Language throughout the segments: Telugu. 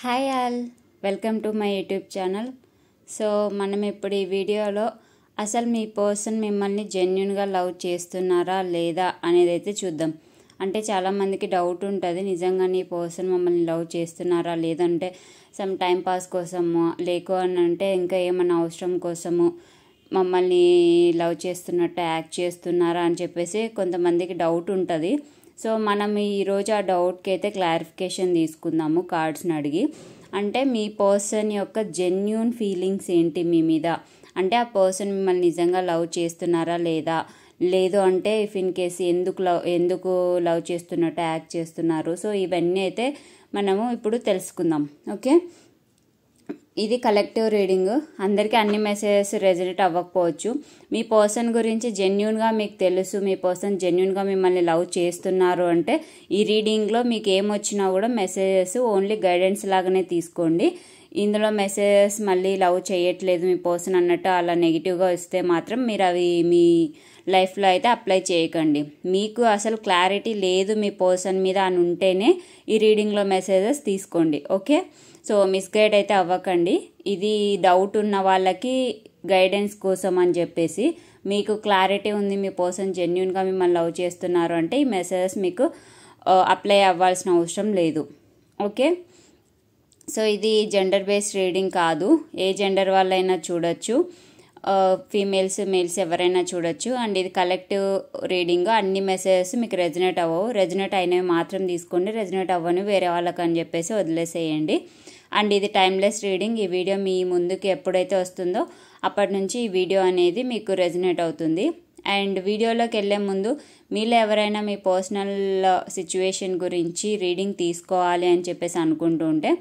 Hi all, welcome to my YouTube channel. So మనం ఇప్పుడు ఈ వీడియోలో అసలు మీ పర్సన్ మిమ్మల్ని జెన్యున్గా లవ్ చేస్తున్నారా లేదా అనేది అయితే చూద్దాం. అంటే చాలామందికి డౌట్ ఉంటుంది, నిజంగా నీ పర్సన్ మమ్మల్ని లవ్ చేస్తున్నారా లేదంటే సమ్ టైం పాస్ కోసము లేకు అని అంటే ఇంకా ఏమైనా అవసరం కోసము మమ్మల్ని లవ్ చేస్తున్నట్టు యాక్ట్ చేస్తున్నారా అని చెప్పేసి కొంతమందికి డౌట్ ఉంటుంది. సో మనం ఈరోజు ఆ డౌట్కి అయితే క్లారిఫికేషన్ తీసుకుందాము కార్డ్స్ని అడిగి. అంటే మీ పర్సన్ యొక్క జెన్యూన్ ఫీలింగ్స్ ఏంటి మీ మీద, అంటే ఆ పర్సన్ మిమ్మల్ని నిజంగా లవ్ చేస్తున్నారా లేదా, లేదు అంటే ఇఫ్ ఇన్ కేస్ ఎందుకు లవ్ చేస్తున్నట్టు యాక్ట్ చేస్తున్నారు. సో ఇవన్నీ అయితే మనము ఇప్పుడు తెలుసుకుందాం. ఓకే, ఇది కలెక్టివ్ రీడింగ్. అందరికీ అన్ని మెసేజెస్ రెజనేట్ అవ్వకపోవచ్చు. మీ పర్సన్ గురించి జెన్యున్గా మీకు తెలుసు, మీ పర్సన్ జెన్యున్గా మిమ్మల్ని లవ్ చేస్తున్నారు అంటే ఈ రీడింగ్లో మీకు ఏమొచ్చినా కూడా మెసేజెస్ ఓన్లీ గైడెన్స్ లాగానే తీసుకోండి. ఇందులో మెసేజెస్ మళ్ళీ లవ్ చేయట్లేదు మీ పర్సన్ అన్నట్టు అలా నెగిటివ్గా వస్తే మాత్రం మీరు అవి మీ లైఫ్లో అయితే అప్లై చేయకండి. మీకు అసలు క్లారిటీ లేదు మీ పర్సన్ మీద అని ఉంటేనే ఈ రీడింగ్లో మెసేజెస్ తీసుకోండి. ఓకే, సో మిస్గైడ్ అయితే అవ్వకండి. ఇది డౌట్ ఉన్న వాళ్ళకి గైడెన్స్ కోసం అని చెప్పేసి, మీకు క్లారిటీ ఉంది మీ పర్సన్ జెన్యున్గా మిమ్మల్ని లవ్ చేస్తున్నారు అంటే ఈ మెసేజెస్ మీకు అప్లై అవ్వాల్సిన అవసరం లేదు. ఓకే, సో ఇది జెండర్ బేస్డ్ రీడింగ్ కాదు, ఏ జెండర్ వాళ్ళైనా చూడొచ్చు, ఫీమేల్స్ మేల్స్ ఎవరైనా చూడొచ్చు. అండ్ ఇది కలెక్టివ్ రీడింగ్. అన్ని మెసేజెస్ మీకు రెజనేట్ అవ్వవు, రెజనేట్ అయినవి మాత్రం తీసుకోండి, రెజనేట్ అవ్వని వేరే వాళ్ళకి అని చెప్పేసి వదిలేసేయండి. అండ్ ఇది టైమ్లెస్ రీడింగ్. ఈ వీడియో మీ ముందుకి ఎప్పుడైతే వస్తుందో అప్పటి నుంచి ఈ వీడియో అనేది మీకు రెజనేట్ అవుతుంది. అండ్ వీడియోలోకి వెళ్ళే ముందు మీలో ఎవరైనా మీ పర్సనల్ సిచ్యువేషన్ గురించి రీడింగ్ తీసుకోవాలి అని చెప్పేసి అనుకుంటూ ఉంటే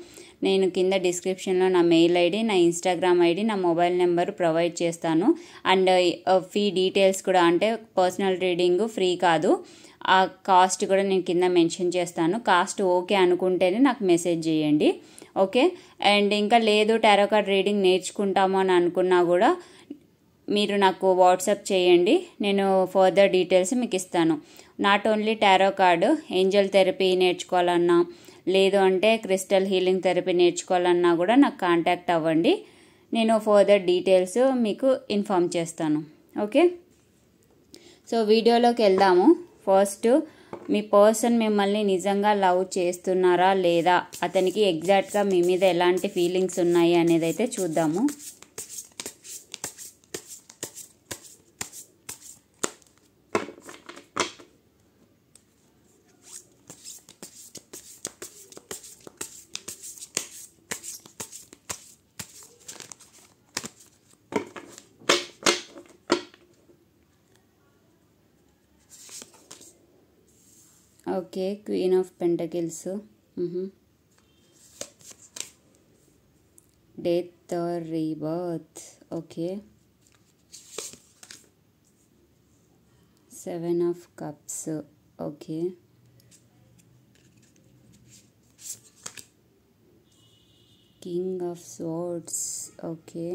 నేను కింద డిస్క్రిప్షన్లో నా మెయిల్ ఐడి, నా ఇన్స్టాగ్రామ్ ఐడి, నా మొబైల్ నెంబర్ ప్రొవైడ్ చేస్తాను. అండ్ ఫీ డీటెయిల్స్ కూడా, అంటే పర్సనల్ రీడింగ్ ఫ్రీ కాదు, ఆ కాస్ట్ కూడా నేను కింద మెన్షన్ చేస్తాను. కాస్ట్ ఓకే అనుకుంటేనే నాకు మెసేజ్ చేయండి. ఓకే, అండ్ ఇంకా లేదు టారో కార్డ్ రీడింగ్ నేర్చుకుంటాము అని అనుకున్నా కూడా మీరు నాకు వాట్సాప్ చేయండి, నేను ఫర్దర్ డీటెయిల్స్ మీకు ఇస్తాను. Not only tarot card, angel therapy నేర్చుకోవాలన్నా లేదు అంటే క్రిస్టల్ హీలింగ్ థెరపీ నేర్చుకోవాలన్నా కూడా నాకు కాంటాక్ట్ అవ్వండి, నేను ఫర్దర్ డీటెయిల్స్ మీకు ఇన్ఫామ్ చేస్తాను. ఓకే, సో వీడియోలోకి వెళ్దాము. ఫస్ట్, మీ పర్సన్ మిమ్మల్ని నిజంగా లవ్ చేస్తున్నారా లేదా, అతనికి ఎగ్జాక్ట్గా మీ మీద ఎలాంటి ఫీలింగ్స్ ఉన్నాయి అనేది అయితే చూద్దాము. Okay, queen of pentacles, death or rebirth. Okay, seven of cups. Okay, king of swords. Okay,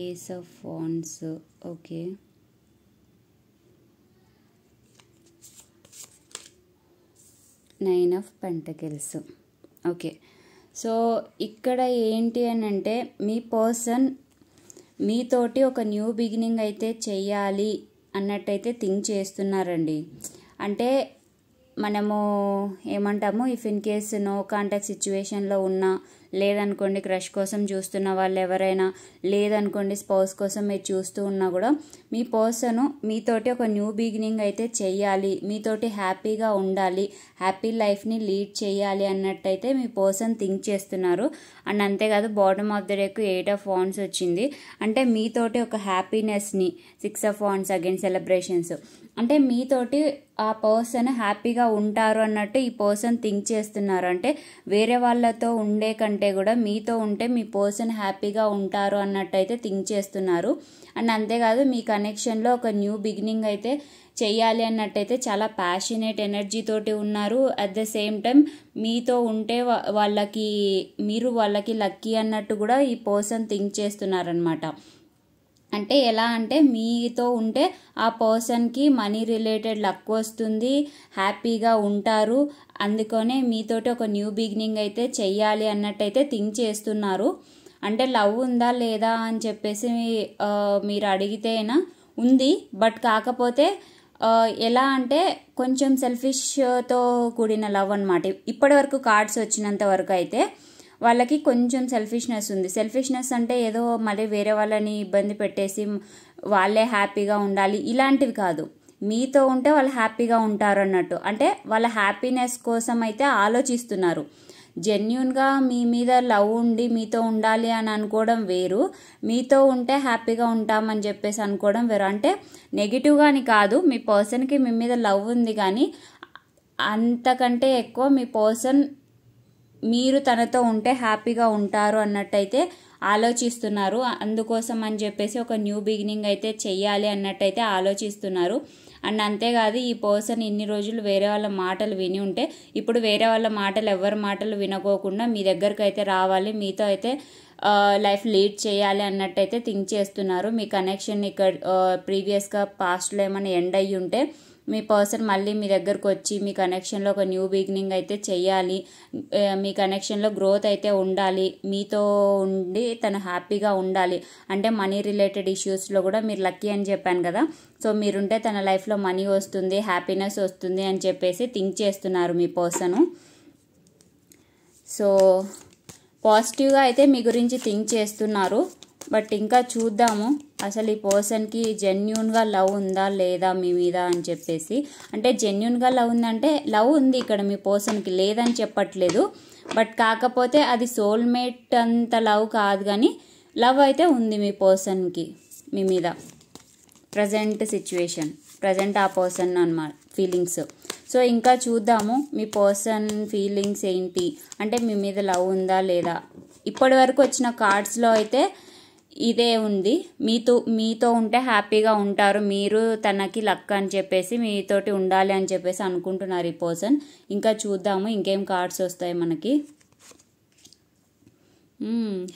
ace of wands. Okay, nine of pentacles. Okay, so ఇక్కడ ఏంటి అని అంటే మీ పర్సన్ మీతోటి ఒక న్యూ బిగినింగ్ అయితే చెయ్యాలి అన్నట్టయితే థింక్ చేస్తున్నారండి. అంటే మనము ఏమంటాము, if in case no contact సిచ్యువేషన్లో ఉన్నా, లేదనుకోండి క్రష్ కోసం చూస్తున్న వాళ్ళు ఎవరైనా, లేదనుకోండి స్పౌస్ కోసం మీరు చూస్తూ ఉన్నా కూడా మీ పర్సన్ మీతోటి ఒక న్యూ బిగినింగ్ అయితే చెయ్యాలి, మీతోటి హ్యాపీగా ఉండాలి, హ్యాపీ లైఫ్ని లీడ్ చేయాలి అన్నట్టయితే మీ పర్సన్ థింక్ చేస్తున్నారు. అండ్ అంతేకాదు bottom of the deck 8 of wands వచ్చింది. అంటే మీతోటి ఒక హ్యాపీనెస్ని, 6 ఆఫ్ వాండ్స్ అగైన్ సెలబ్రేషన్స్, అంటే మీతోటి ఆ పర్సన్ హ్యాపీగా ఉంటారు అన్నట్టు ఈ పర్సన్ థింక్ చేస్తున్నారు. అంటే వేరే వాళ్ళతో ఉండే కంటే కూడా మీతో ఉంటే మీ పర్సన్ హ్యాపీగా ఉంటారు అన్నట్టు అయితే థింక్ చేస్తున్నారు. అండ్ అంతేకాదు మీ కనెక్షన్లో ఒక న్యూ బిగినింగ్ అయితే చెయ్యాలి అన్నట్టయితే చాలా ప్యాషనేట్ ఎనర్జీ తోటి ఉన్నారు. అట్ ద సేమ్ టైం మీతో ఉంటే మీరు వాళ్ళకి లక్కీ అన్నట్టు కూడా ఈ పర్సన్ థింక్ చేస్తున్నారనమాట. అంటే ఎలా అంటే మీతో ఉంటే ఆ పర్సన్కి మనీ రిలేటెడ్ లక్ వస్తుంది, హ్యాపీగా ఉంటారు, అందుకనే మీతోటి ఒక న్యూ బిగినింగ్ అయితే చెయ్యాలి అన్నట్టయితే థింక్ చేస్తున్నారు. అంటే లవ్ ఉందా లేదా అని చెప్పేసి మీరు అడిగితేనా ఉంది, బట్ కాకపోతే ఎలా అంటే కొంచెం సెల్ఫిష్తో కూడిన లవ్ అనమాట. ఇప్పటి వరకు కార్డ్స్ వచ్చినంత వరకు అయితే వాళ్ళకి కొంచెం సెల్ఫిష్నెస్ ఉంది. సెల్ఫిష్నెస్ అంటే ఏదో మళ్ళీ వేరే వాళ్ళని ఇబ్బంది పెట్టేసి వాళ్ళే హ్యాపీగా ఉండాలి ఇలాంటివి కాదు. మీతో ఉంటే వాళ్ళు హ్యాపీగా ఉంటారు అన్నట్టు. అంటే వాళ్ళ హ్యాపీనెస్ కోసం అయితే ఆలోచిస్తున్నారు. జెన్యూన్గా మీ మీద లవ్ ఉండి మీతో ఉండాలి అని అనుకోవడం వేరు, మీతో ఉంటే హ్యాపీగా ఉంటామని చెప్పేసి అనుకోవడం వేరు. అంటే నెగిటివ్గా అని కాదు, మీ పర్సన్కి మీ మీద లవ్ ఉంది, కానీ అంతకంటే ఎక్కువ మీ పర్సన్ మీరు తనతో ఉంటే హ్యాపీగా ఉంటారు అన్నట్టయితే ఆలోచిస్తున్నారు. అందుకోసం అని చెప్పేసి ఒక న్యూ బిగినింగ్ అయితే చెయ్యాలి అన్నట్టయితే ఆలోచిస్తున్నారు. అండ్ అంతేకాదు, ఈ పర్సన్ ఇన్ని రోజులు వేరే వాళ్ళ మాటలు విని ఉంటే ఇప్పుడు వేరే వాళ్ళ మాటలు, ఎవరి మాటలు వినకోకుండా మీ దగ్గరకు అయితే రావాలి, మీతో అయితే లైఫ్ లీడ్ చేయాలి అన్నట్టయితే థింక్ చేస్తున్నారు. మీ కనెక్షన్ ఇక్కడ ప్రీవియస్గా పాస్ట్లో ఏమైనా ఎండ్ అయ్యి ఉంటే మీ పర్సన్ మళ్ళీ మీ దగ్గరకు వచ్చి మీ కనెక్షన్లో ఒక న్యూ బిగినింగ్ అయితే చెయ్యాలి, మీ కనెక్షన్లో గ్రోత్ అయితే ఉండాలి, మీతో ఉండి తను హ్యాపీగా ఉండాలి. అంటే మనీ రిలేటెడ్ ఇష్యూస్లో కూడా మీరు లక్కీ అని చెప్పాను కదా, సో మీరుంటే తన లైఫ్లో మనీ వస్తుంది, హ్యాపీనెస్ వస్తుంది అని చెప్పేసి థింక్ చేస్తున్నారు మీ పర్సను. సో పాజిటివ్గా అయితే మీ గురించి థింక్ చేస్తున్నారు. బట్ ఇంకా చూద్దాము అసలు ఈ పర్సన్కి జెన్యూన్గా లవ్ ఉందా లేదా మీ మీద అని చెప్పేసి. అంటే జెన్యూన్గా లవ్ ఉందంటే లవ్ ఉంది ఇక్కడ మీ పర్సన్కి, లేదని చెప్పట్లేదు. బట్ కాకపోతే అది సోల్మేట్ అంత లవ్ కాదు, కానీ లవ్ అయితే ఉంది మీ పర్సన్కి మీ మీద. ప్రజెంట్ సిచ్యువేషన్, ప్రజెంట్ ఆ పర్సన్ అన్నమాట ఫీలింగ్స్. సో ఇంకా చూద్దాము మీ పర్సన్ ఫీలింగ్స్ ఏంటి, అంటే మీ మీద లవ్ ఉందా లేదా. ఇప్పటి వరకు వచ్చిన కార్డ్స్లో అయితే ఇదే ఉంది, మీతో ఉంటే హ్యాపీగా ఉంటారు, మీరు తనకి లక్ అని చెప్పేసి మీతోటి ఉండాలి అని చెప్పేసి అనుకుంటున్నారు ఈ పర్సన్. ఇంకా చూద్దాము ఇంకేం కార్డ్స్ వస్తాయి మనకి.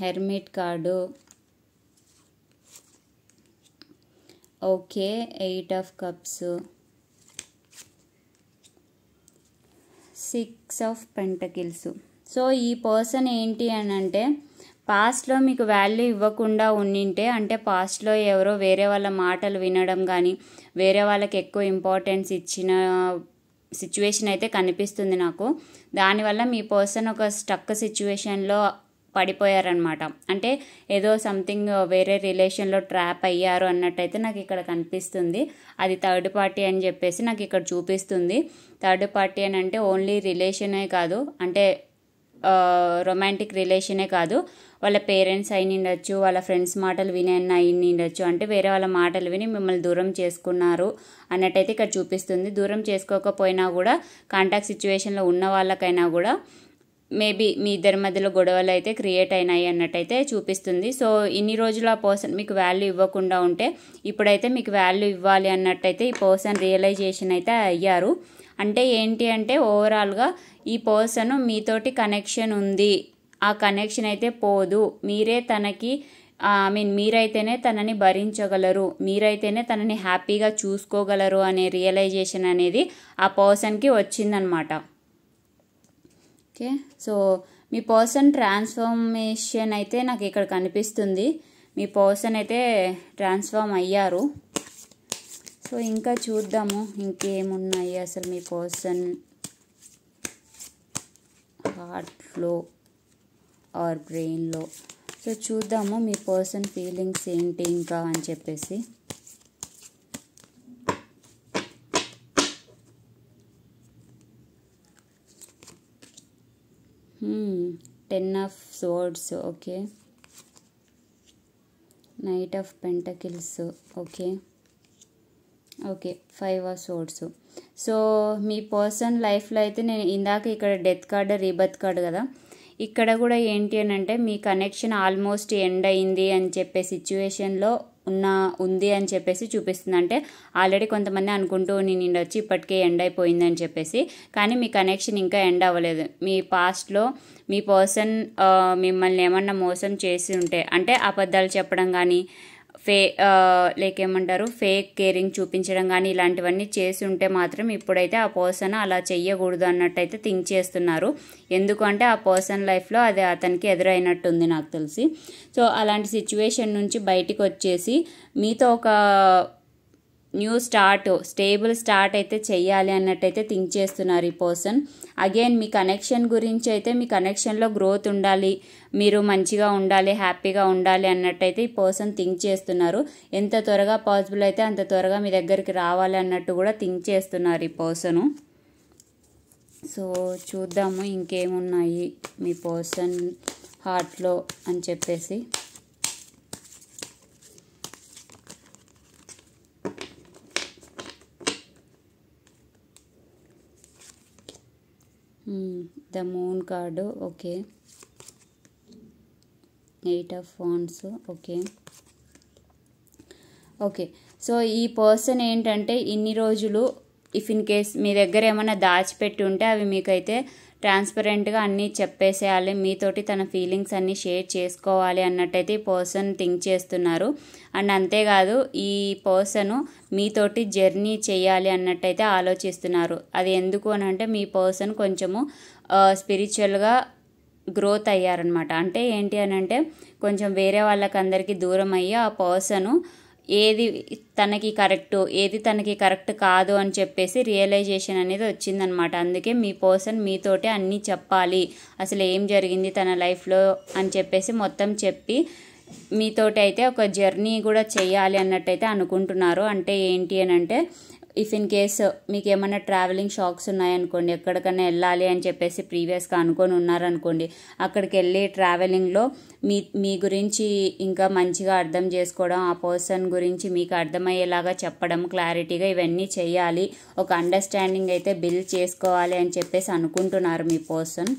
Hermit card, okay, 8 of cups, 6 of pentacles. So ఈ పర్సన్ ఏంటి అని అంటే పాస్ట్లో మీకు వాల్యూ ఇవ్వకుండా ఉండింటే, అంటే పాస్ట్లో ఎవరో వేరే వాళ్ళ మాటలు వినడం కానీ వేరే వాళ్ళకి ఎక్కువ ఇంపార్టెన్స్ ఇచ్చిన సిచ్యువేషన్ అయితే కనిపిస్తుంది నాకు. దానివల్ల మీ పర్సన్ ఒక స్టక్ సిచ్యువేషన్లో పడిపోయారనమాట. అంటే ఏదో సంథింగ్ వేరే రిలేషన్లో ట్రాప్ అయ్యారు అన్నట్టయితే నాకు ఇక్కడ కనిపిస్తుంది. అది థర్డ్ పార్టీ అని చెప్పేసి నాకు ఇక్కడ చూపిస్తుంది. థర్డ్ పార్టీ అని అంటే ఓన్లీ రిలేషనే కాదు, అంటే రొమాంటిక్ రిలేషనే కాదు, వాళ్ళ పేరెంట్స్ అయిన ఉండొచ్చు, వాళ్ళ ఫ్రెండ్స్ మాటలు విని అయిన ఉండొచ్చు. అంటే వేరే వాళ్ళ మాటలు విని మిమ్మల్ని దూరం చేసుకున్నారు అన్నట్టయితే ఇక్కడ చూపిస్తుంది. దూరం చేసుకోకపోయినా కూడా కాంటాక్ట్ సిచ్యువేషన్లో ఉన్న వాళ్ళకైనా కూడా మేబీ మీ ఇద్దరి మధ్యలో గొడవలు అయితే క్రియేట్ అయినాయి అన్నట్టయితే చూపిస్తుంది. సో ఇన్ని రోజులు ఆ పర్సన్ మీకు వాల్యూ ఇవ్వకుండా ఉంటే ఇప్పుడైతే మీకు వాల్యూ ఇవ్వాలి అన్నట్టయితే ఈ పర్సన్ రియలైజేషన్ అయితే అయ్యారు. అంటే ఏంటి అంటే ఓవరాల్గా ఈ పర్సన్ మీతోటి కనెక్షన్ ఉంది, ఆ కనెక్షన్ అయితే పోదు, మీరే తనకి మీరైతేనే తనని భరించగలరు, మీరైతేనే తనని హ్యాపీగా చూసుకోగలరు అనే రియలైజేషన్ అనేది ఆ పర్సన్కి వచ్చిందనమాట. ఓకే, సో మీ పర్సన్ ట్రాన్స్ఫర్మేషన్ అయితే నాకు ఇక్కడ కనిపిస్తుంది. మీ పర్సన్ అయితే ట్రాన్స్ఫార్మ్ అయ్యారు. సో ఇంకా చూద్దాము ఇంకేమున్నాయి అసలు మీ పర్సన్ హార్ట్లో ఆర్ బ్రెయిన్లో. సో చూద్దాము మీ పర్సన్ ఫీలింగ్స్ ఏంటి ఇంకా అని చెప్పేసి. Ten of swords, okay, knight of pentacles, okay, okay, 5 of swords. So మీ పర్సన్ లైఫ్లో అయితే నేను ఇందాక ఇక్కడ డెత్ కార్డ్, రీబర్త్ కార్డ్ కదా, ఇక్కడ కూడా ఏంటి అని అంటే మీ కనెక్షన్ ఆల్మోస్ట్ ఎండ్ అయింది అని చెప్పే సిచ్యువేషన్లో ఉంది అని చెప్పేసి చూపిస్తుంది. అంటే ఆల్రెడీ కొంతమంది అనుకుంటూ ఉండొచ్చు ఇప్పటికే ఎండ్ అయిపోయింది అని చెప్పేసి, కానీ మీ కనెక్షన్ ఇంకా ఎండ్ అవ్వలేదు. మీ పాస్ట్లో మీ పర్సన్ మిమ్మల్ని ఏమన్నా మోసం చేసి ఉంటే, అంటే అబద్ధాలు చెప్పడం కానీ లైక్ ఏమంటారు ఫేక్ కేరింగ్ చూపించడం కానీ ఇలాంటివన్నీ చేసి ఉంటే మాత్రం ఇప్పుడైతే ఆ పర్సన్ అలా చెయ్యకూడదు అన్నట్టయితే థింక్ చేస్తున్నారు. ఎందుకంటే ఆ పర్సన్ లైఫ్లో అది అతనికి ఎదురైనట్టుంది నాకు తెలిసి. సో అలాంటి సిచ్యువేషన్ నుంచి బయటికి వచ్చేసి మీతో ఒక న్యూ స్టేబుల్ స్టార్ట్ అయితే చెయ్యాలి అన్నట్టయితే థింక్ చేస్తున్నారు ఈ పర్సన్. అగైన్ మీ కనెక్షన్ గురించి అయితే మీ కనెక్షన్లో గ్రోత్ ఉండాలి, మీరు మంచిగా ఉండాలి, హ్యాపీగా ఉండాలి అన్నట్టయితే ఈ పర్సన్ థింక్ చేస్తున్నారు. ఎంత త్వరగా పాసిబుల్ అయితే అంత త్వరగా మీ దగ్గరికి రావాలి అన్నట్టు కూడా థింక్ చేస్తున్నారు ఈ పర్సను. సో చూద్దాము ఇంకేమున్నాయి మీ పర్సన్ హార్ట్లో అని చెప్పేసి. The moon card, okay. 8 of Wands, okay. So ఈ పర్సన్ ఏంటంటే ఇన్ని రోజులు ఇఫ్ ఇన్ కేస్ మీ దగ్గర ఏమైనా దాచిపెట్టి ఉంటే అవి మీకైతే ట్రాన్స్పరెంట్గా అన్నీ చెప్పేసేయాలి, మీతోటి తన ఫీలింగ్స్ అన్నీ షేర్ చేసుకోవాలి అన్నట్టయితే ఈ పర్సన్ థింక్ చేస్తున్నారు. అండ్ అంతేకాదు ఈ పర్సను మీతోటి జర్నీ చేయాలి అన్నట్టయితే ఆలోచిస్తున్నారు. అది ఎందుకు అని అంటే మీ పర్సన్ కొంచెము స్పిరిచువల్గా గ్రోత్ అయ్యారనమాట. అంటే ఏంటి అని అంటే కొంచెం వేరే వాళ్ళకందరికీ దూరం అయ్యి ఆ పర్సను ఏది తనకి కరెక్ట్ ఏది తనకి కరెక్ట్ కాదు అని చెప్పేసి రియలైజేషన్ అనేది వచ్చిందనమాట. అందుకే మీ పర్సన్ మీతోటి అన్నీ చెప్పాలి, అసలు ఏం జరిగింది తన లైఫ్లో అని చెప్పేసి మొత్తం చెప్పి మీతోటి అయితే ఒక జర్నీ కూడా చేయాలి అన్నట్టయితే అనుకుంటున్నారు. అంటే ఏంటి అని అంటే ఇఫ్ ఇన్ కేస్ మీకు ఏమైనా ట్రావెలింగ్ షాక్స్ ఉన్నాయనుకోండి, ఎక్కడికైనా వెళ్ళాలి అని చెప్పేసి ప్రీవియస్గా అనుకొని ఉన్నారనుకోండి, అక్కడికి వెళ్ళి ట్రావెలింగ్లో మీ గురించి ఇంకా మంచిగా అర్థం చేసుకోవడం, ఆ పర్సన్ గురించి మీకు అర్థమయ్యేలాగా చెప్పడం, క్లారిటీగా ఇవన్నీ చేయాలి, ఒక అండర్స్టాండింగ్ అయితే బిల్డ్ చేసుకోవాలి అని చెప్పేసి అనుకుంటున్నారు మీ person.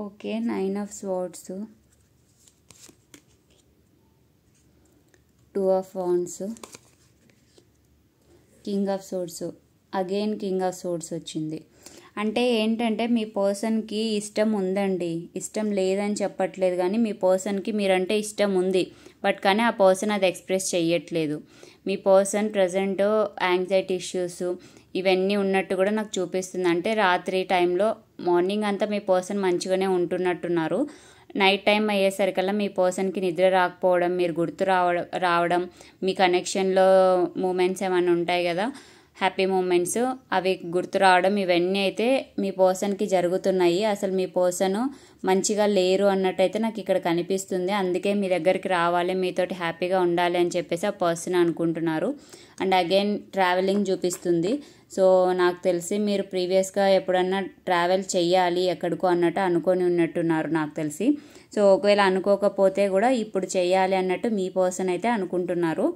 Okay, 9 of Swords, 2 of Wands, King of Swords, again King of Swords వచ్చింది. అంటే ఏంటంటే మీ పర్సన్కి ఇష్టం ఉందండి, ఇష్టం లేదని చెప్పట్లేదు, కానీ మీ పర్సన్కి మీరంటే ఇష్టం ఉంది, బట్ కానీ ఆ పర్సన్ అది ఎక్స్ప్రెస్ చెయ్యట్లేదు. మీ పర్సన్ ప్రజెంట్ యాంగ్జైటీ ఇష్యూస్ ఇవన్నీ ఉన్నట్టు కూడా నాకు చూపిస్తుంది. అంటే రాత్రి టైంలో మార్నింగ్ అంతా మీ పర్సన్ మంచిగానే ఉంటున్నట్టున్నారు, నైట్ టైం అయ్యేసరికల్లా మీ పర్సన్కి నిద్ర రాకపోవడం, మీరు గుర్తు రావడం, మీ కనెక్షన్లో మూమెంట్స్ ఏమైనా ఉంటాయి కదా హ్యాపీ మూమెంట్స్, అవి గుర్తు రావడం, ఇవన్నీ అయితే మీ పర్సన్కి జరుగుతున్నాయి. అసలు మీ పర్సన్ మంచిగా లేరు అన్నట్టయితే నాకు ఇక్కడ కనిపిస్తుంది. అందుకే మీ దగ్గరికి రావాలి, మీతోటి హ్యాపీగా ఉండాలి అని చెప్పేసి ఆ పర్సన్ అనుకుంటున్నారు. అండ్ అగైన్ ట్రావెలింగ్ చూపిస్తుంది. సో నాకు తెలిసి మీరు ప్రీవియస్గా ఎప్పుడన్నా ట్రావెల్ చెయ్యాలి ఎక్కడికో అన్నట్టు అనుకొని ఉన్నట్టున్నారు నాకు తెలిసి. సో ఒకవేళ అనుకోకపోతే కూడా ఇప్పుడు చెయ్యాలి అన్నట్టు మీ పర్సన్ అయితే అనుకుంటున్నారు.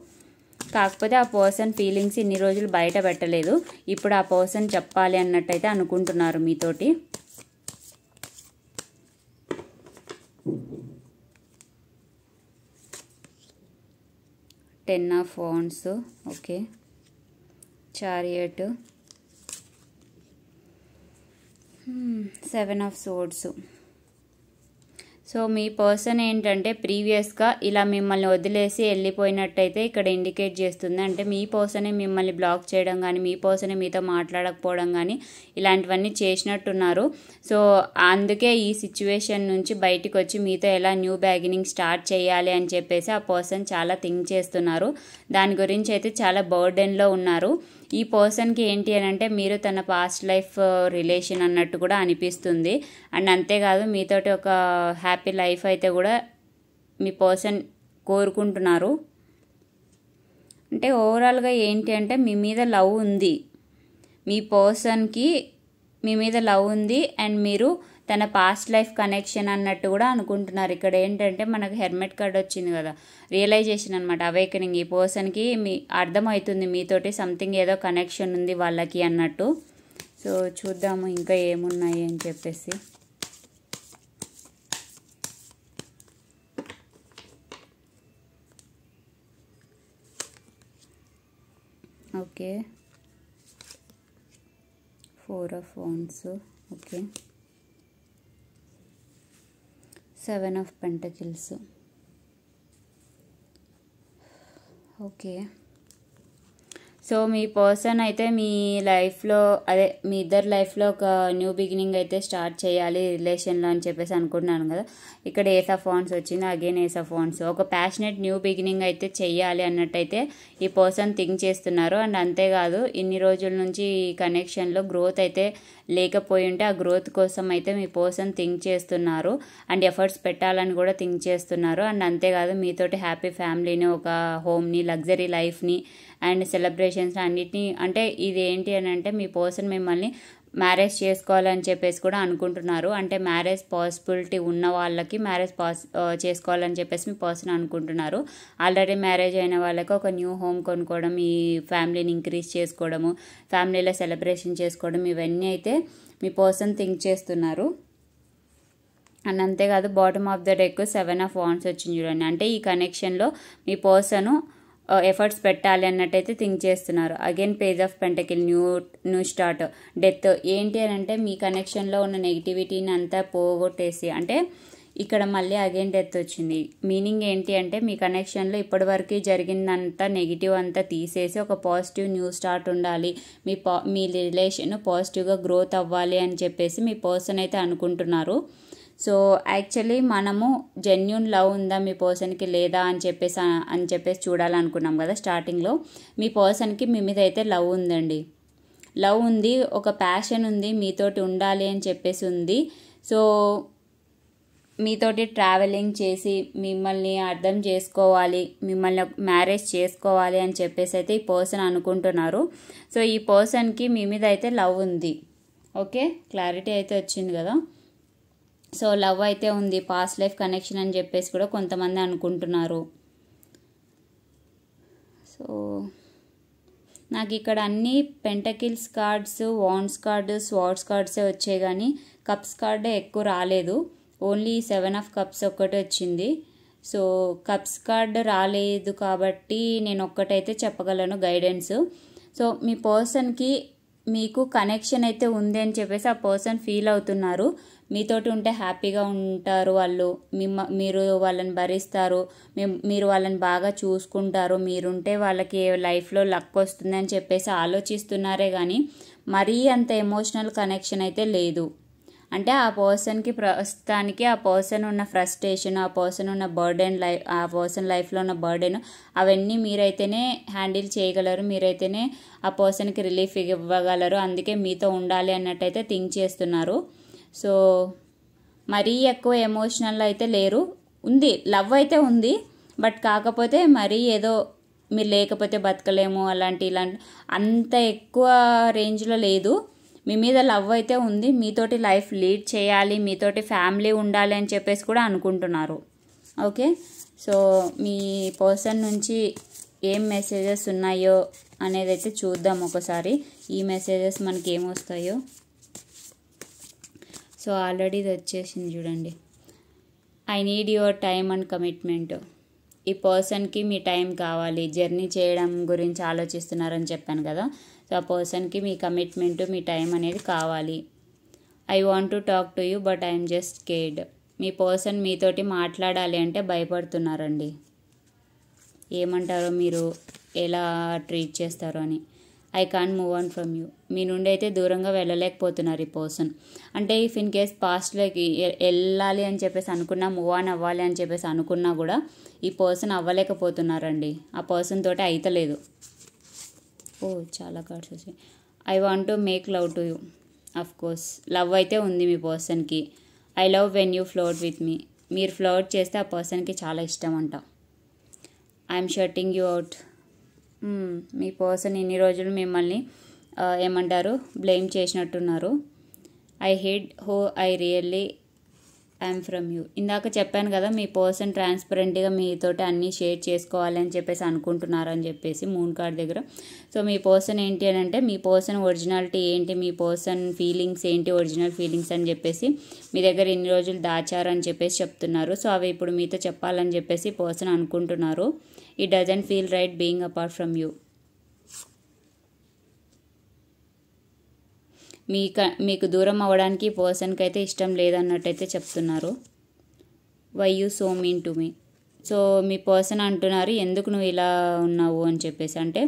కాకపోతే ఆ పర్సన్ ఫీలింగ్స్ ఇన్ని రోజులు బయట పెట్టలేదు, ఇప్పుడు ఆ పర్సన్ చెప్పాలి అన్నట్టయితే అనుకుంటున్నారు మీతోటి. Ten of Wands, okay. Chariot, 7 of Swords. So మీ పర్సన్ ఏంటంటే ప్రీవియస్గా ఇలా మిమ్మల్ని వదిలేసి వెళ్ళిపోయినట్టయితే ఇక్కడ ఇండికేట్ చేస్తుంది. అంటే మీ పర్సనే మిమ్మల్ని బ్లాక్ చేయడం కానీ, మీ పర్సనే మీతో మాట్లాడకపోవడం కానీ ఇలాంటివన్నీ చేసినట్టున్నారు. సో అందుకే ఈ సిచ్యువేషన్ నుంచి బయటకు వచ్చి మీతో ఎలా న్యూ బిగినింగ్ స్టార్ట్ చేయాలి అని చెప్పేసి ఆ పర్సన్ చాలా థింక్ చేస్తున్నారు. దాని గురించి అయితే చాలా బర్డెన్లో ఉన్నారు. ఈ పర్సన్కి ఏంటి అని అంటే మీరు తన పాస్ట్ లైఫ్ రిలేషన్ అన్నట్టు కూడా అనిపిస్తుంది. అండ్ అంతేకాదు మీతోటి ఒక హ్యాపీ లైఫ్ అయితే కూడా మీ పర్సన్ కోరుకుంటున్నారు. అంటే ఓవరాల్గా ఏంటి అంటే మీ మీద లవ్ ఉంది, మీ పర్సన్కి మీ మీద లవ్ ఉంది, అండ్ మీరు తన పాస్ట్ లైఫ్ కనెక్షన్ అన్నట్టు కూడా అనుకుంటున్నారు. ఇక్కడ ఏంటంటే మనకు హెర్మెట్ కార్డ్ వచ్చింది కదా, రియలైజేషన్ అనమాట, అవేకనింగ్. ఈ పర్సన్కి మీ అర్థమవుతుంది మీతోటి సంథింగ్ ఏదో కనెక్షన్ ఉంది వాళ్ళకి అన్నట్టు. సో చూద్దాము ఇంకా ఏమున్నాయి అని చెప్పేసి. Okay, 4 of Wands, okay, 7 of Pentacles, okay. So మీ పర్సన్ అయితే మీ లైఫ్లో, అదే మీ ఇద్దరు లైఫ్లో ఒక న్యూ బిగినింగ్ అయితే స్టార్ట్ చేయాలి రిలేషన్లో అని చెప్పేసి అనుకుంటున్నాను కదా. ఇక్కడ ఏస్ ఆఫ్ వాండ్స్ వచ్చింది, అగైన్ ఏస్ ఆఫ్ వాండ్స్. ఒక ప్యాషనెట్ న్యూ బిగినింగ్ అయితే చెయ్యాలి అన్నట్టయితే ఈ పర్సన్ థింక్ చేస్తున్నారు. అండ్ అంతేకాదు, ఇన్ని రోజుల నుంచి ఈ కనెక్షన్లో గ్రోత్ అయితే లేకపోయి ఉంటే ఆ గ్రోత్ కోసం అయితే మీ పర్సన్ థింక్ చేస్తున్నారు అండ్ ఎఫర్ట్స్ పెట్టాలని కూడా థింక్ చేస్తున్నారు. అండ్ అంతేకాదు, మీతోటి హ్యాపీ ఫ్యామిలీని, ఒక హోమ్ని, లగ్జరీ లైఫ్ని అండ్ సెలబ్రేషన్స్ అన్నిటినీ, అంటే ఇది ఏంటి అని అంటే మీ పర్సన్ మిమ్మల్ని మ్యారేజ్ చేసుకోవాలని చెప్పేసి కూడా అనుకుంటున్నారు. అంటే మ్యారేజ్ పాసిబిలిటీ ఉన్న వాళ్ళకి మ్యారేజ్ చేసుకోవాలని చెప్పేసి మీ పర్సన్ అనుకుంటున్నారు. ఆల్రెడీ మ్యారేజ్ అయిన వాళ్ళకి ఒక న్యూ హోమ్ కొనుక్కోవడం, ఈ ఫ్యామిలీని ఇంక్రీజ్ చేసుకోవడము, ఫ్యామిలీలో సెలబ్రేషన్ చేసుకోవడం, ఇవన్నీ అయితే మీ పర్సన్ థింక్ చేస్తున్నారు. అండ్ అంతేకాదు, bottom of the deck 7 of Wands వచ్చింది చూడండి. అంటే ఈ కనెక్షన్లో మీ పర్సన్ ఎఫర్ట్స్ పెట్టాలి అన్నట్టయితే థింక్ చేస్తున్నారు. Again page of పెంటకిల్, new start, death. ఏంటి అని అంటే మీ కనెక్షన్లో ఉన్న నెగిటివిటీని అంతా పోగొట్టేసి, అంటే ఇక్కడ మళ్ళీ అగైన్ డెత్ వచ్చింది. మీనింగ్ ఏంటి అంటే మీ కనెక్షన్లో ఇప్పటివరకు జరిగిందంతా నెగిటివ్ అంతా తీసేసి ఒక పాజిటివ్ న్యూ స్టార్ట్ ఉండాలి, మీ రిలేషన్ పాజిటివ్గా గ్రోత్ అవ్వాలి అని చెప్పేసి మీ పర్సన్ అయితే అనుకుంటున్నారు. సో యాక్చువల్లీ మనము జెన్యూన్ లవ్ ఉందా మీ పర్సన్కి లేదా అని చెప్పేసి చూడాలనుకున్నాం కదా స్టార్టింగ్లో. మీ పర్సన్కి మీ మీద అయితే లవ్ ఉందండి, లవ్ ఉంది, ఒక ప్యాషన్ ఉంది, మీతోటి ఉండాలి అని చెప్పేసి ఉంది. సో మీతోటి ట్రావెలింగ్ చేసి మిమ్మల్ని అర్థం చేసుకోవాలి, మిమ్మల్ని మ్యారేజ్ చేసుకోవాలి అని చెప్పేసి అయితే ఈ పర్సన్ అనుకుంటున్నారు. సో ఈ పర్సన్కి మీ మీద అయితే లవ్ ఉంది. ఓకే, క్లారిటీ అయితే వచ్చింది కదా. సో లవ్ అయితే ఉంది, పాస్ట్ లైఫ్ కనెక్షన్ అని చెప్పేసి కూడా కొంతమంది అనుకుంటున్నారు. సో నాకు ఇక్కడ అన్ని pentacles cards, wands card, swords కార్డ్సే వచ్చాయి కానీ కప్స్ కార్డే ఎక్కువ రాలేదు. ఓన్లీ 7 of Cups ఒక్కటే వచ్చింది. సో కప్స్ కార్డ్ రాలేదు కాబట్టి నేను ఒక్కటైతే చెప్పగలను గైడెన్స్. సో మీ పర్సన్కి మీకు కనెక్షన్ అయితే ఉంది అని చెప్పేసి ఆ పర్సన్ ఫీల్ అవుతున్నారు. మీతోటి ఉంటే హ్యాపీగా ఉంటారు వాళ్ళు, మీరు వాళ్ళని భరిస్తారు, మీరు వాళ్ళని బాగా చూసుకుంటారు, మీరుంటే వాళ్ళకి లైఫ్లో లక్ వస్తుందని చెప్పేసి ఆలోచిస్తున్నారే కానీ మరీ అంత ఎమోషనల్ కనెక్షన్ అయితే లేదు. అంటే ఆ పర్సన్కి ప్రస్తుతానికి ఆ పర్సన్ ఉన్న ఫ్రస్ట్రేషన్, ఆ పర్సన్ ఉన్న బర్డెన్ ఆ పర్సన్ లైఫ్లో ఉన్న బర్డెన్ అవన్నీ మీరైతేనే హ్యాండిల్ చేయగలరు, మీరైతేనే ఆ పర్సన్కి రిలీఫ్ ఇవ్వగలరు. అందుకే మీతో ఉండాలి అన్నట్టయితే థింక్ చేస్తున్నారు. సో మరీ ఎక్కువ ఎమోషనల్ అయితే లేరు, ఉంది, లవ్ అయితే ఉంది. బట్ కాకపోతే మరీ ఏదో మీరు లేకపోతే బతకలేము ఇలాంటి అంత ఎక్కువ రేంజ్లో లేదు. మీ మీద లవ్ అయితే ఉంది, మీతోటి లైఫ్ లీడ్ చేయాలి, మీతోటి ఫ్యామిలీ ఉండాలి అని చెప్పేసి కూడా అనుకుంటున్నారు. ఓకే, సో మీ పర్సన్ నుంచి ఏం మెసేజెస్ ఉన్నాయో అనేది అయితే చూద్దాం ఒకసారి. ఈ మెసేజెస్ మనకి ఏమొస్తాయో. సో ఆల్రెడీ ఇది వచ్చేసింది చూడండి. I need your time and commitment. ఈ పర్సన్కి మీ టైం కావాలి, జర్నీ చేయడం గురించి ఆలోచిస్తున్నారని చెప్పాను కదా. సో ఆ పర్సన్కి మీ కమిట్మెంట్, మీ టైం అనేది కావాలి. I want to talk to you but I'm just scared. Me person మీతోటి మాట్లాడాలి అంటే భయపడుతున్నారండి. ఏమంటారో, మీరు ఎలా ట్రీట్ చేస్తారో అని. I can't move on from you. మీ నుండి అయితే దూరంగా వెళ్ళలేకపోతున్నారు ఈ పర్సన్. అంటే ఇఫ్ ఇన్ కేస్ పాస్ట్లోకి వెళ్ళాలి అని చెప్పేసి అనుకున్నా, మూవ్ ఆన్ అవ్వాలి అని చెప్పేసి అనుకున్నా కూడా ఈ పర్సన్ అవ్వలేకపోతున్నారండి. ఆ పర్సన్ తోటి అయితలేదు. ఓ చాలా కార్డ్స్ వచ్చాయి. I want to make love to you. Of course love అయితే ఉంది మీ పర్సన్కి. I love when you float with me. మీరు ఫ్లోట్ చేస్తే ఆ పర్సన్కి చాలా ఇష్టం అంట. I'm shutting you out. మీ పర్సన్ ఇన్ని రోజులు మిమ్మల్ని ఏమంటారు, బ్లేమ్ చేసినట్టున్నారు. I hate who I really I'm from you. ఇందాక చెప్పాను కదా, మీ పర్సన్ ట్రాన్స్పరెంట్గా మీతోటి అన్నీ షేర్ చేసుకోవాలి అని చెప్పేసి అనుకుంటున్నారు అని చెప్పేసి మూన్ కార్డ్ దగ్గర. సో మీ పర్సన్ ఏంటి అని అంటే, మీ పర్సన్ ఒరిజినాలిటీ ఏంటి, మీ పర్సన్ ఫీలింగ్స్ ఏంటి, ఒరిజినల్ ఫీలింగ్స్ అని చెప్పేసి మీ దగ్గర ఇన్ని రోజులు దాచారని చెప్పేసి చెప్తున్నారు. సో అవి ఇప్పుడు మీతో చెప్పాలని చెప్పేసి పర్సన్ అనుకుంటున్నారు. It doesn't feel right being apart from you. మీకు దూరం అవ్వడానికి ఈ పర్సన్కి అయితే ఇష్టం లేదన్నట్టయితే చెప్తున్నారు. Why you so mean to me. So మీ పర్సన్ అంటున్నారు ఎందుకు నువ్వు ఇలా ఉన్నావు అని చెప్పేసి. అంటే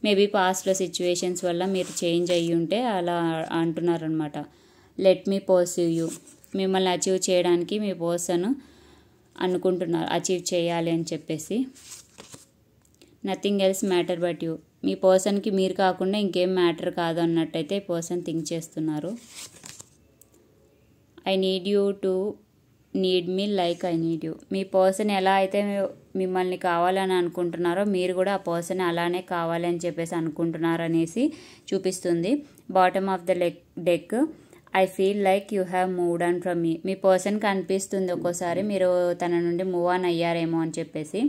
మేబీ పాస్ట్లో సిచ్యువేషన్స్ వల్ల మీరు చేంజ్ అయ్యి ఉంటే అలా అంటున్నారు అనమాట. Let me perceive you. మిమ్మల్ని అచీవ్ చేయడానికి మీ పర్సన్ అనుకుంటున్నారు, అచీవ్ చేయాలి అని చెప్పేసి. Nothing else matter but you. మీ పర్సన్కి మీరు కాకుండా ఇంకేం మ్యాటర్ కాదు అన్నట్టయితే ఈ పర్సన్ థింక్ చేస్తున్నారు. I need you to need me like I need you. మీ పర్సన్ ఎలా అయితే మిమ్మల్ని కావాలని అనుకుంటున్నారో మీరు కూడా ఆ పర్సన్ అలానే కావాలి అని చెప్పేసి అనుకుంటున్నారు అనేసి చూపిస్తుంది. Bottom of the deck, I feel like you have moved on from me. మీ పర్సన్కి అనిపిస్తుంది ఒక్కోసారి మీరు తన నుండి మూవ్ ఆన్ అయ్యారేమో అని చెప్పేసి.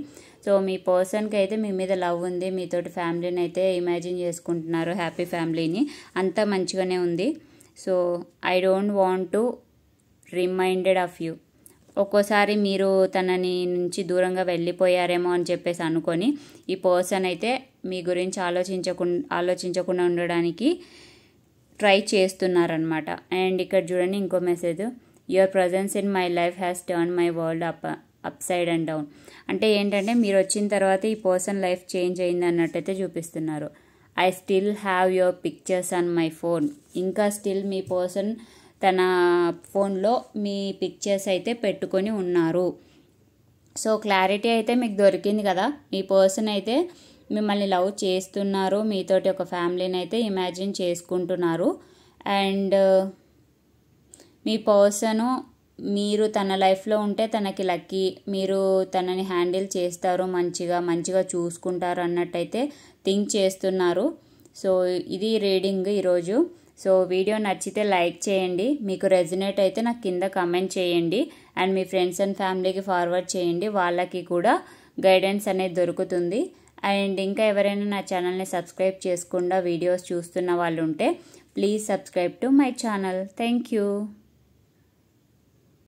సో మీ పర్సన్కి అయితే మీ మీద లవ్ ఉంది, మీతోటి ఫ్యామిలీని అయితే ఇమాజిన్ చేసుకుంటున్నారు, హ్యాపీ ఫ్యామిలీని, అంతా మంచిగానే ఉంది. So I don't want to reminded of you. ఒక్కోసారి మీరు తనని నుంచి దూరంగా వెళ్ళిపోయారేమో అని చెప్పేసి అనుకొని ఈ పర్సన్ అయితే మీ గురించి ఆలోచించకుండా ఉండడానికి ట్రై చేస్తున్నారనమాట. అండ్ ఇక్కడ చూడండి ఇంకో message, your presence in my life has turn my world up side and down. అంటే ఏంటంటే మీరు వచ్చిన తర్వాత ఈ పర్సన్ లైఫ్ చేంజ్ అయింది అన్నట్టయితే చూపిస్తున్నారు. I still have your pictures on my phone. ఇంకా స్టిల్ మీ పర్సన్ తన ఫోన్లో మీ పిక్చర్స్ అయితే పెట్టుకొని ఉన్నారు. సో క్లారిటీ అయితే మీకు దొరికింది కదా. మీ పర్సన్ అయితే మిమ్మల్ని లవ్ చేస్తున్నారు, మీతోటి ఒక ఫ్యామిలీని అయితే ఇమాజిన్ చేసుకుంటున్నారు. అండ్ మీ పర్సను మీరు తన లైఫ్లో ఉంటే తనకి లక్కీ, మీరు తనని హ్యాండిల్ చేస్తారు, మంచిగా చూసుకుంటారు అన్నట్టయితే థింక్ చేస్తున్నారు. సో ఇది రీడింగ్ ఈరోజు. సో వీడియో నచ్చితే లైక్ చేయండి, మీకు రెజనేట్ అయితే నాకు కింద కమెంట్ చేయండి. అండ్ మీ ఫ్రెండ్స్ అండ్ ఫ్యామిలీకి ఫార్వర్డ్ చేయండి, వాళ్ళకి కూడా గైడెన్స్ అనేది దొరుకుతుంది. అండ్ ఇంకా ఎవరైనా నా ఛానల్ని సబ్స్క్రైబ్ చేసుకుండా వీడియోస్ చూస్తున్న వాళ్ళు ఉంటే please subscribe to my channel. Thank you.